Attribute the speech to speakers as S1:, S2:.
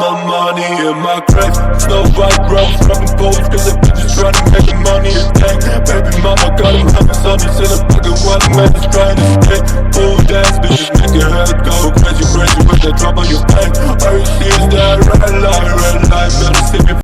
S1: my money in my crack. Snow white rose, smoking bowls, cause the bitches tryna make the money and tank. Baby mama got him having something in the pocket while the man is trying to stay. Full dance, bitches make your head go crazy, crazy with that drop on your back.